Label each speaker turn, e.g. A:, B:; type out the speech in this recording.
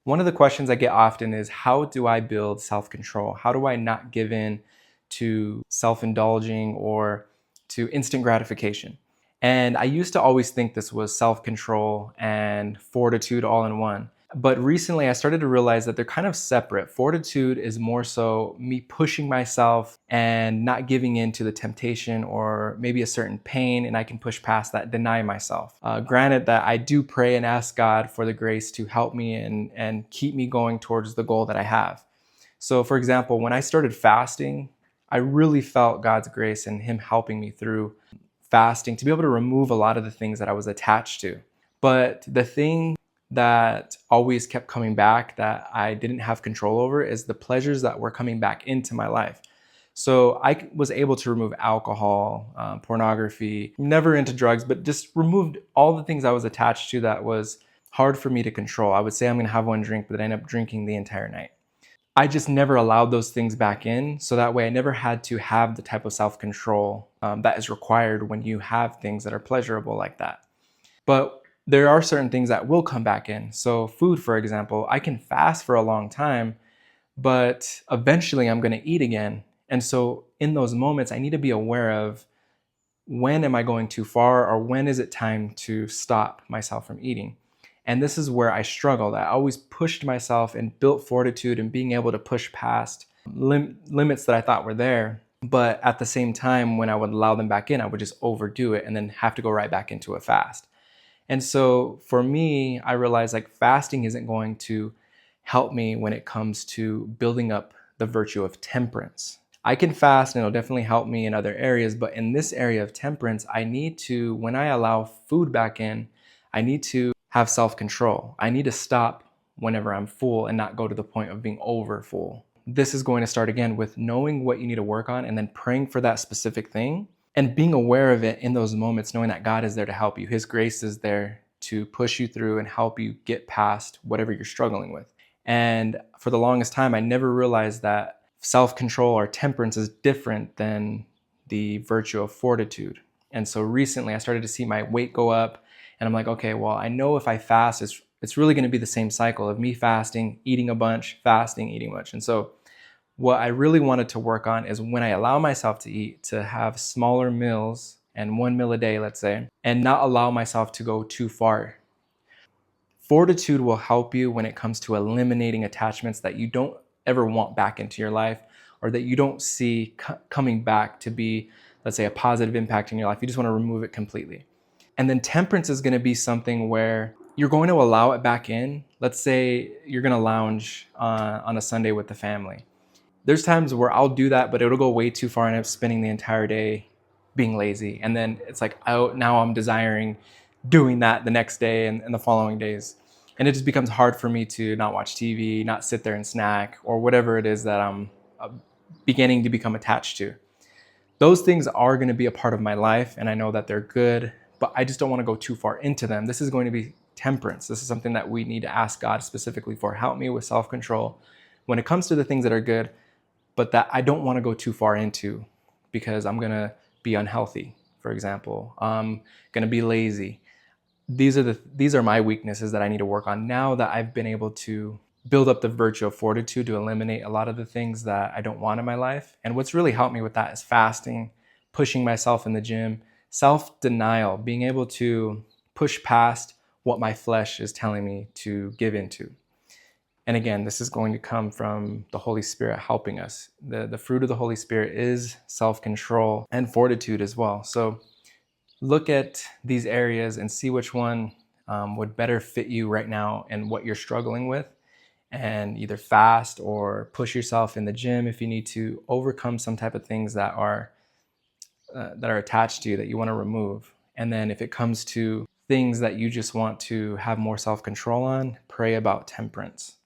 A: One of the questions I get often is, how do I build self-control? How do I not give in to self-indulging or to instant gratification? And I used to always think this was self-control and fortitude all in one. But recently I started to realize that they're kind of separate. Fortitude is more so me pushing myself and not giving in to the temptation or maybe a certain pain, and I can push past that, deny myself. Granted that I do pray and ask God for the grace to help me and keep me going towards the goal that I have. So for example, when I started fasting, I really felt God's grace and Him helping me through fasting to be able to remove a lot of the things that I was attached to. But the thing that always kept coming back that I didn't have control over is the pleasures that were coming back into my life. So I was able to remove alcohol, pornography, never into drugs, but just removed all the things I was attached to that was hard for me to control. I would say I'm gonna have one drink, but I end up drinking the entire night. I just never allowed those things back in. So that way I never had to have the type of self-control that is required when you have things that are pleasurable like that. But there are certain things that will come back in. So food, for example, I can fast for a long time, but eventually I'm going to eat again. And so in those moments, I need to be aware of, when am I going too far, or when is it time to stop myself from eating? And this is where I struggled. I always pushed myself and built fortitude and being able to push past limits that I thought were there. But at the same time, when I would allow them back in, I would just overdo it and then have to go right back into a fast. And so for me, I realized like fasting isn't going to help me when it comes to building up the virtue of temperance. I can fast and it'll definitely help me in other areas, but in this area of temperance, I need to, when I allow food back in, I need to have self-control. I need to stop whenever I'm full and not go to the point of being over full. This is going to start again with knowing what you need to work on and then praying for that specific thing and being aware of it in those moments, knowing that God is there to help you. His grace is there to push you through and help you get past whatever you're struggling with. And for the longest time, I never realized that self-control or temperance is different than the virtue of fortitude. And so recently I started to see my weight go up, and I'm like, okay, well, I know if I fast, it's really going to be the same cycle of me fasting, eating a bunch, fasting, eating a bunch. And so what I really wanted to work on is, when I allow myself to eat, to have smaller meals and 1 meal a day, let's say, and not allow myself to go too far. Fortitude will help you when it comes to eliminating attachments that you don't ever want back into your life, or that you don't see coming back to be, let's say, a positive impact in your life. You just want to remove it completely. And then temperance is going to be something where you're going to allow it back in. Let's say you're going to lounge on a Sunday with the family. There's times where I'll do that, but it'll go way too far and I'm spending the entire day being lazy. And then it's like, oh, now I'm desiring doing that the next day and the following days. And it just becomes hard for me to not watch TV, not sit there and snack, or whatever it is that I'm beginning to become attached to. Those things are going to be a part of my life, and I know that they're good, but I just don't want to go too far into them. This is going to be temperance. This is something that we need to ask God specifically for. Help me with self-control when it comes to the things that are good, but that I don't want to go too far into, because I'm going to be unhealthy, for example. I'm going to be lazy. These are my weaknesses that I need to work on now that I've been able to build up the virtue of fortitude to eliminate a lot of the things that I don't want in my life. And what's really helped me with that is fasting, pushing myself in the gym, self-denial, being able to push past what my flesh is telling me to give into. And again, this is going to come from the Holy Spirit helping us. The fruit of the Holy Spirit is self-control and fortitude as well. So look at these areas and see which one would better fit you right now and what you're struggling with, and either fast or push yourself in the gym if you need to overcome some type of things that are attached to you that you want to remove. And then if it comes to things that you just want to have more self-control on, pray about temperance.